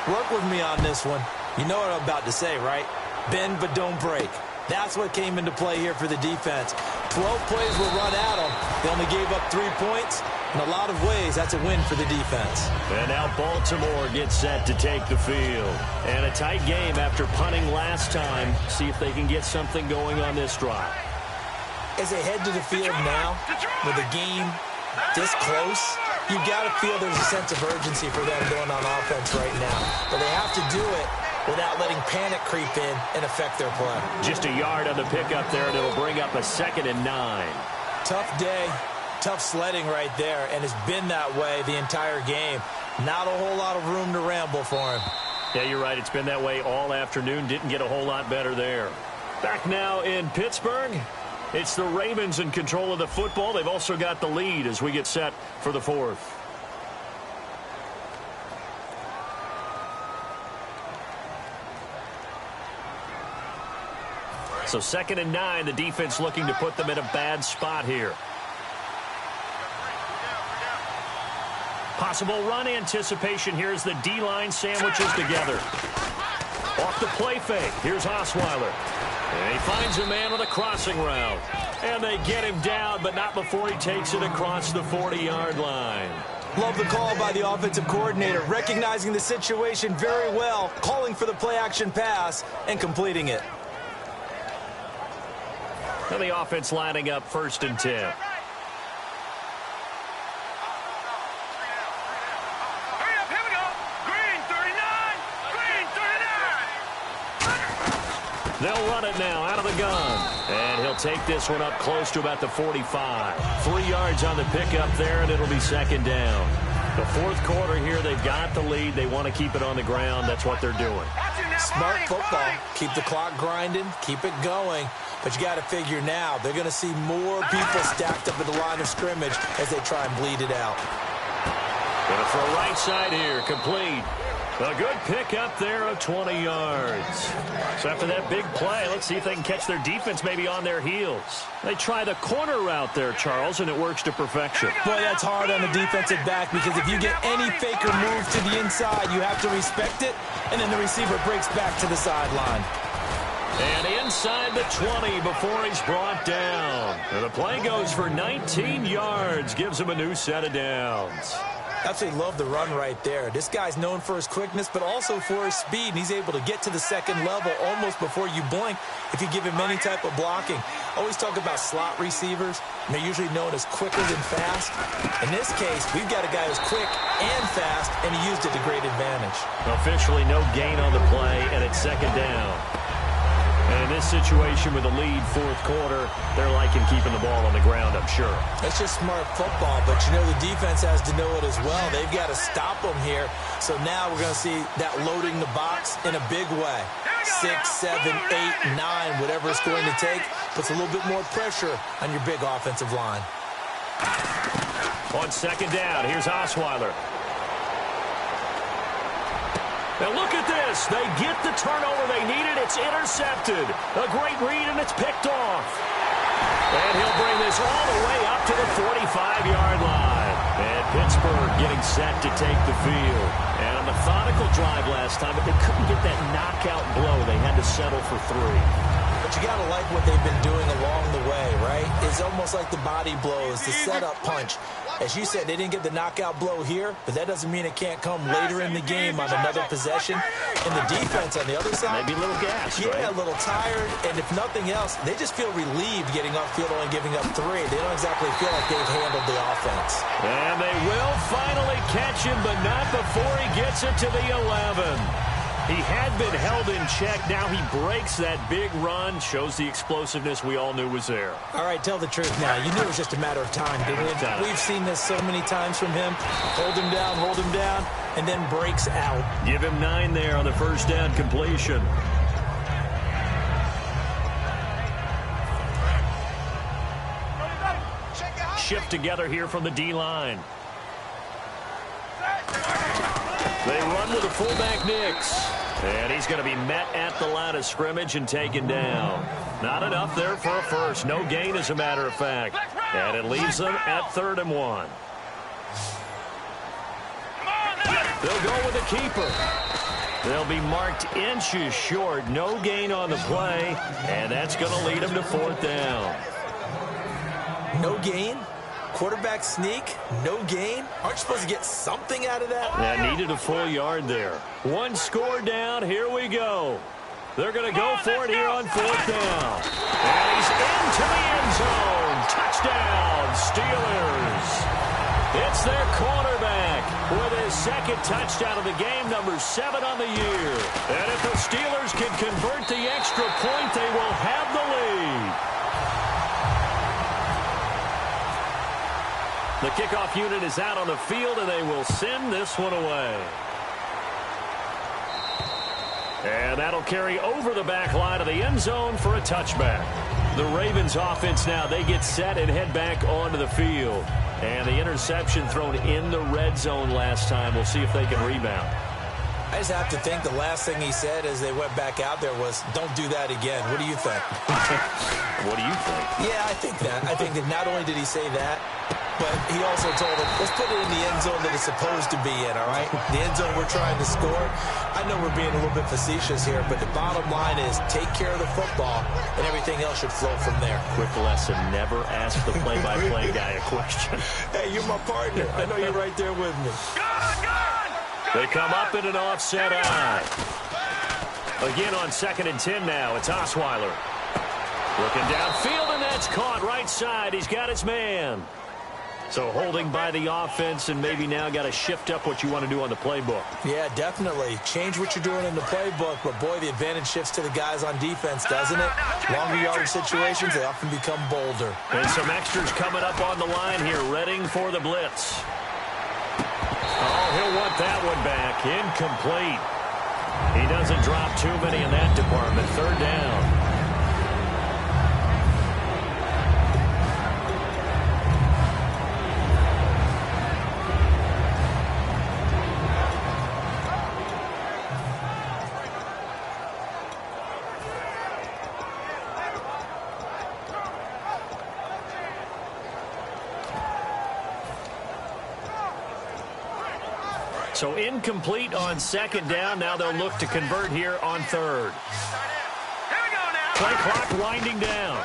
Work with me on this one. You know what I'm about to say, right? Bend but don't break. That's what came into play here for the defense. 12 plays were run at them. They only gave up 3 points. In a lot of ways, that's a win for the defense. And now Baltimore gets set to take the field. And a tight game after punting last time. See if they can get something going on this drive. As they head to the field now, with the game this close, you got to feel there's a sense of urgency for them going on offense right now. But they have to do it without letting panic creep in and affect their play. Just a yard on the pickup there, and it'll bring up a 2nd and 9. Tough day, tough sledding right there, and it's been that way the entire game. Not a whole lot of room to ramble for him. Yeah, you're right. It's been that way all afternoon. Didn't get a whole lot better there. Back now in Pittsburgh. It's the Ravens in control of the football. They've also got the lead as we get set for the 4th. So 2nd and 9, the defense looking to put them in a bad spot here. Possible run anticipation here as the D-line sandwiches together. Off the play fake. Here's Osweiler. And he finds a man with a crossing route. And they get him down, but not before he takes it across the 40-yard line. Love the call by the offensive coordinator, recognizing the situation very well, calling for the play-action pass, and completing it. And the offense lining up 1st and 10. They'll run it now out of the gun. And he'll take this one up close to about the 45. 3 yards on the pickup there, and it'll be 2nd down. The fourth quarter here, they've got the lead. They want to keep it on the ground. That's what they're doing. Smart football. Keep the clock grinding. Keep it going. But you got to figure now, they're going to see more people stacked up at the line of scrimmage as they try and bleed it out. Going to throw right side here. Complete. A good pick up there of 20 yards. So after that big play, let's see if they can catch their defense maybe on their heels. They try the corner route there, Charles, and it works to perfection. Boy, that's hard on the defensive back because if you get any faker move to the inside, you have to respect it, and then the receiver breaks back to the sideline. And inside the 20 before he's brought down. And the play goes for 19 yards, gives him a new set of downs. Absolutely love the run right there. This guy's known for his quickness, but also for his speed, and he's able to get to the second level almost before you blink if you give him any type of blocking. Always talk about slot receivers, and they're usually known as quicker than fast. In this case, we've got a guy who's quick and fast, and he used it to great advantage. Officially no gain on the play, and it's second down. And in this situation with the lead fourth quarter, they're liking keeping the ball on the ground, I'm sure. That's just smart football, but you know the defense has to know it as well. They've got to stop them here. So now we're going to see that loading the box in a big way. 6, 7, 8, 9, whatever it's going to take, puts a little bit more pressure on your big offensive line. On second down, here's Osweiler. Now look at this. They get the turnover they needed. It's intercepted. A great read, and it's picked off. And he'll bring this all the way up to the 45-yard line. And Pittsburgh getting set to take the field. And a methodical drive last time, but they couldn't get that knockout blow. They had to settle for 3. But you got to like what they've been doing along the way, right? It's almost like the body blows, the setup punch. As you said, they didn't get the knockout blow here, but that doesn't mean it can't come later in the game on another possession. And the defense on the other side, maybe a little gassed, yeah, right? A little tired. And if nothing else, they just feel relieved getting upfield only giving up 3. They don't exactly feel like they've handled the offense. And they will finally catch him, but not before he gets it to the 11. He had been held in check. Now he breaks that big run. Shows the explosiveness we all knew was there. All right, tell the truth now. You knew it was just a matter of time, didn't it? We've seen this so many times from him. Hold him down, and then breaks out. Give him 9 there on the first down completion. Shift together here from the D-line. They run with the fullback Nix. And he's going to be met at the line of scrimmage and taken down. Not enough there for a first. No gain, as a matter of fact. And it leaves them at 3rd and 1. They'll go with the keeper. They'll be marked inches short. No gain on the play. And that's going to lead them to 4th down. No gain? Quarterback sneak, no gain. Aren't you supposed to get something out of that? Yeah, needed a full yard there. 1 score down. Here we go. They're going to go for it here on 4th down. And he's into the end zone. Touchdown, Steelers. It's their quarterback with his 2nd touchdown of the game, number 7 on the year. And if the Steelers can convert the extra point, they will have the lead. The kickoff unit is out on the field, and they will send this one away. And that'll carry over the back line of the end zone for a touchback. The Ravens offense now, they get set and head back onto the field. And the interception thrown in the red zone last time. We'll see if they can rebound. I just have to think the last thing he said as they went back out there was, don't do that again. What do you think? What do you think? Yeah, I think that. I think that not only did he say that, but he also told him, let's put it in the end zone that it's supposed to be in, all right? The end zone we're trying to score. I know we're being a little bit facetious here, but the bottom line is take care of the football, and everything else should flow from there. Quick lesson, never ask the play-by-play guy a question. Hey, you're my partner. I know you're right there with me. They come up in an offset eye. Again on 2nd and 10 now. It's Osweiler. Looking downfield, and that's caught right side. He's got his man. So holding by the offense, and maybe now got to shift up what you want to do on the playbook. Yeah, definitely. Change what you're doing in the playbook, but boy, the advantage shifts to the guys on defense, doesn't it? Longer yardage situations, they often become bolder. And some extras coming up on the line here, readying for the blitz. Oh, he'll want that one back. Incomplete. He doesn't drop too many in that department. Third down. So incomplete on second down. Now they'll look to convert here on third. Play clock winding down.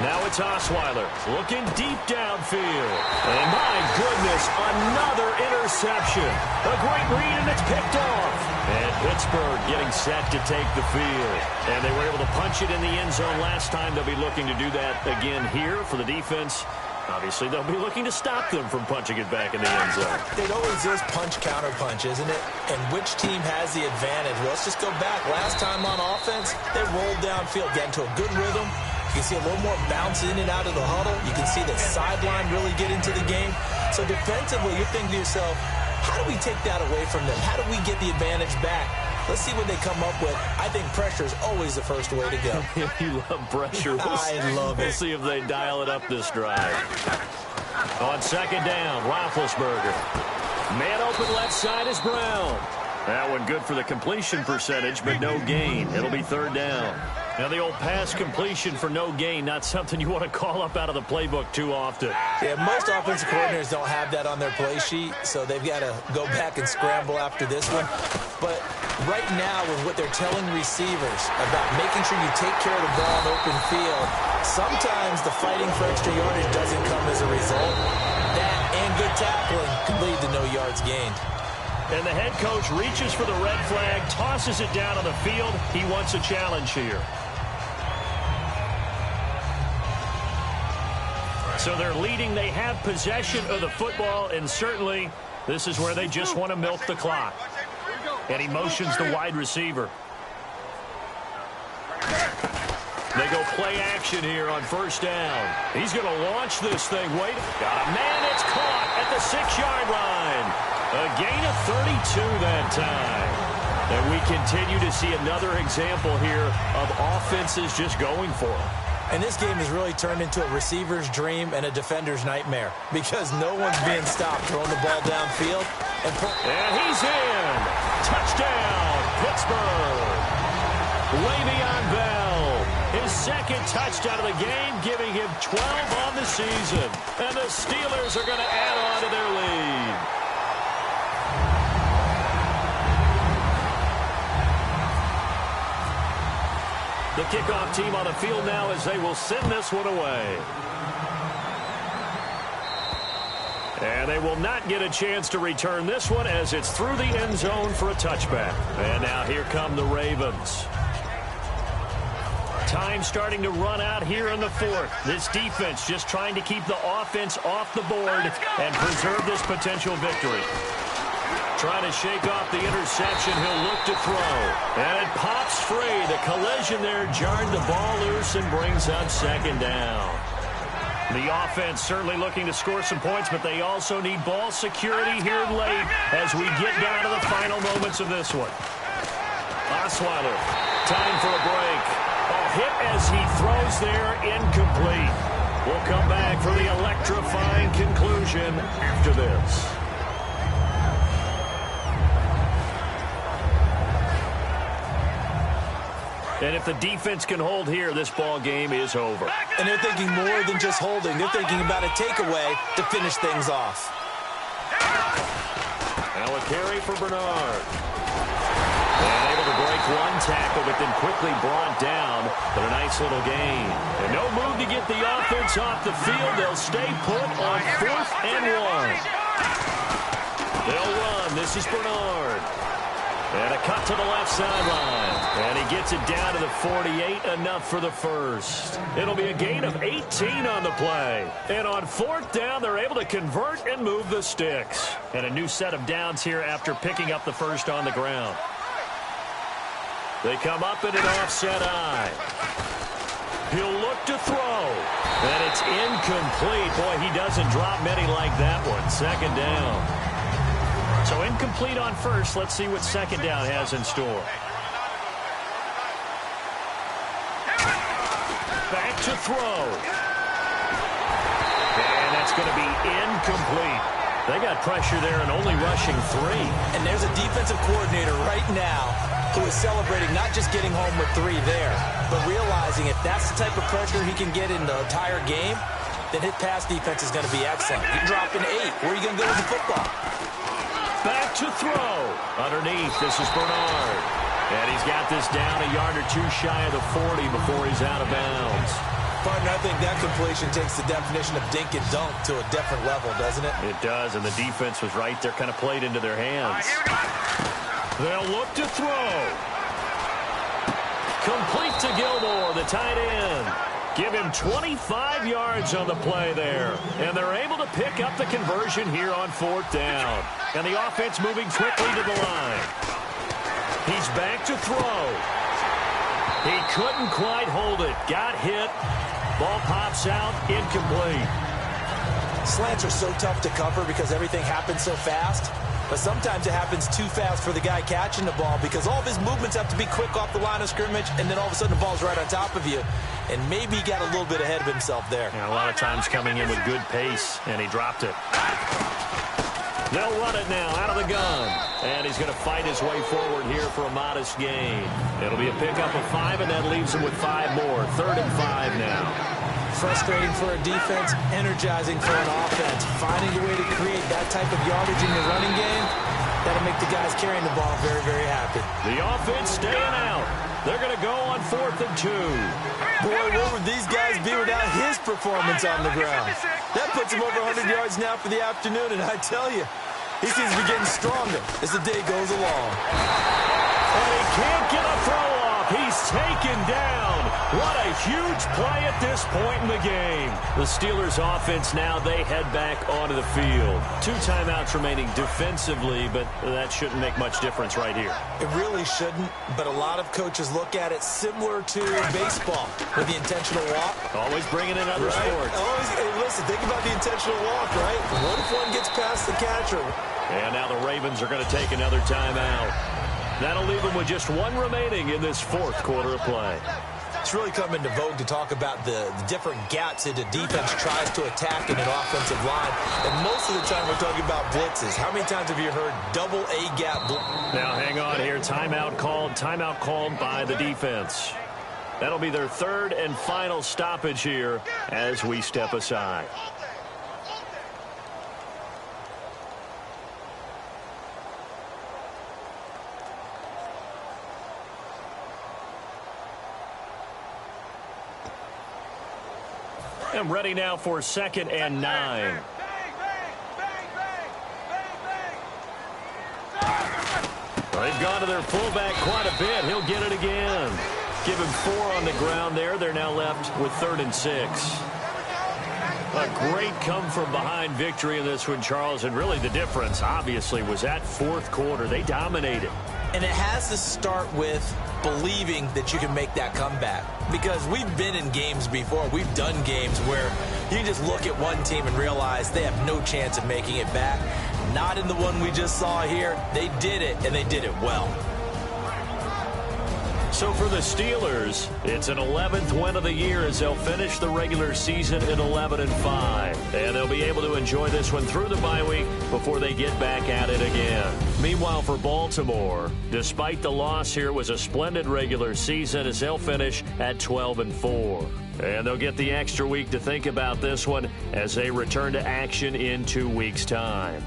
Now it's Osweiler looking deep downfield. And my goodness, another interception. A great read, and it's picked off. And Pittsburgh getting set to take the field. And they were able to punch it in the end zone last time. They'll be looking to do that again here for the defense. Obviously, they'll be looking to stop them from punching it back in the end zone. It always is punch-counter-punch, isn't it? And which team has the advantage? Well, let's just go back. Last time on offense, they rolled downfield, got into a good rhythm. You can see a little more bounce in and out of the huddle. You can see the sideline really get into the game. So defensively, you're thinking to yourself, how do we take that away from them? How do we get the advantage back? Let's see what they come up with. I think pressure is always the first way to go. You love pressure. I love it. We'll see if they dial it up this drive. On second down, Roethlisberger. Man open left side is Brown. That one good for the completion percentage, but no gain. It'll be third down. Now the old pass completion for no gain, not something you want to call up out of the playbook too often. Yeah, most offensive coordinators don't have that on their play sheet, so they've got to go back and scramble after this one. But right now, with what they're telling receivers about making sure you take care of the ball in open field, sometimes the fighting for extra yardage doesn't come as a result. That and good tackling can lead to no yards gained. And the head coach reaches for the red flag, tosses it down on the field. He wants a challenge here. So they're leading. They have possession of the football, and certainly this is where they just want to milk the clock. And he motions the wide receiver. They go play action here on first down. He's going to launch this thing. Wait. Got a man. It's caught at the 6-yard line. A gain of 32 that time. And we continue to see another example here of offenses just going for it. And this game has really turned into a receiver's dream and a defender's nightmare because no one's being stopped throwing the ball downfield. And he's in. Touchdown, Pittsburgh. Le'Veon Bell, his second touchdown of the game, giving him 12 on the season. And the Steelers are going to add on to their lead. The kickoff team on the field now as they will send this one away. And they will not get a chance to return this one as it's through the end zone for a touchback. And now here come the Ravens. Time starting to run out here in the fourth. This defense just trying to keep the offense off the board and preserve this potential victory. Trying to shake off the interception. He'll look to throw. And it pops free. The collision there jarred the ball loose and brings up second down. The offense certainly looking to score some points, but they also need ball security here late as we get down to the final moments of this one. Osweiler, time for a break. A hit as he throws there, incomplete. We'll come back for the electrifying conclusion after this. And if the defense can hold here, this ball game is over. And they're thinking more than just holding. They're thinking about a takeaway to finish things off. Now a carry for Bernard. And able to break one tackle, but then quickly brought down. But a nice little gain. And no move to get the offense off the field. They'll stay put on 4th and 1. They'll run. This is Bernard. And a cut to the left sideline. And he gets it down to the 48, enough for the first. It'll be a gain of 18 on the play. And on 4th down, they're able to convert and move the sticks. And a new set of downs here after picking up the first on the ground. They come up in an offset eye. He'll look to throw. And it's incomplete. Boy, he doesn't drop many like that one. Second down. So incomplete on first. Let's see what second down has in store. Back to throw. And that's going to be incomplete. They got pressure there and only rushing 3. And there's a defensive coordinator right now who is celebrating not just getting home with 3 there, but realizing if that's the type of pressure he can get in the entire game, then his pass defense is going to be excellent. You drop an 8. Where are you going to go with the football? Back to throw. Underneath, this is Bernard. And he's got this down a yard or 2 shy of the 40 before he's out of bounds. Partner, I think that completion takes the definition of dink and dunk to a different level, doesn't it? It does, and the defense was right there, kind of played into their hands. They'll look to throw. Complete to Gilmore, the tight end. Give him 25 yards on the play there. And they're able to pick up the conversion here on 4th down. And the offense moving quickly to the line. He's back to throw. He couldn't quite hold it. Got hit. Ball pops out. Incomplete. Slants are so tough to cover because everything happens so fast. But sometimes it happens too fast for the guy catching the ball because all of his movements have to be quick off the line of scrimmage, and then all of a sudden the ball's right on top of you. And maybe he got a little bit ahead of himself there. And a lot of times coming in with good pace, and he dropped it. They'll run it now out of the gun. And he's going to fight his way forward here for a modest gain. It'll be a pickup of 5, and that leaves him with 5 more. 3rd and 5 now. Frustrating for a defense, energizing for an offense. Finding a way to create that type of yardage in your running game, that'll make the guys carrying the ball very, very happy. The offense staying out. They're going to go on 4th and 2. Boy, where would these guys be without his performance on the ground? That puts him over 100 yards now for the afternoon, and I tell you, he seems to be getting stronger as the day goes along. And he can't get a throw off. He's taken down. What a huge play at this point in the game. The Steelers offense now, they head back onto the field. 2 timeouts remaining defensively, but that shouldn't make much difference right here. It really shouldn't, but a lot of coaches look at it similar to baseball with the intentional walk. Always bringing in other sports. Always, hey, listen, think about the intentional walk, right? What if one gets past the catcher? And now the Ravens are going to take another timeout. That'll leave them with just 1 remaining in this 4th quarter of play. It's really come into vogue to talk about the different gaps that the defense tries to attack in an offensive line. And most of the time we're talking about blitzes. How many times have you heard double A-gap blitz? Now hang on here. Timeout called by the defense. That'll be their 3rd and final stoppage here as we step aside. I'm ready now for 2nd and 9. They've gone to their fullback quite a bit. He'll get it again. Give him 4 on the ground there. They're now left with 3rd and 6. A great come-from-behind victory in this one, Charles. And really the difference, obviously, was that 4th quarter. They dominated. And it has to start with believing that you can make that comeback. Because we've been in games before. We've done games where you just look at one team and realize they have no chance of making it back. Not in the one we just saw here. They did it, and they did it well. So for the Steelers, it's an 11th win of the year as they'll finish the regular season at 11-5. And they'll be able to enjoy this one through the bye week before they get back at it again. Meanwhile, for Baltimore, despite the loss here, it was a splendid regular season as they'll finish at 12-4. And they'll get the extra week to think about this one as they return to action in 2 weeks' time.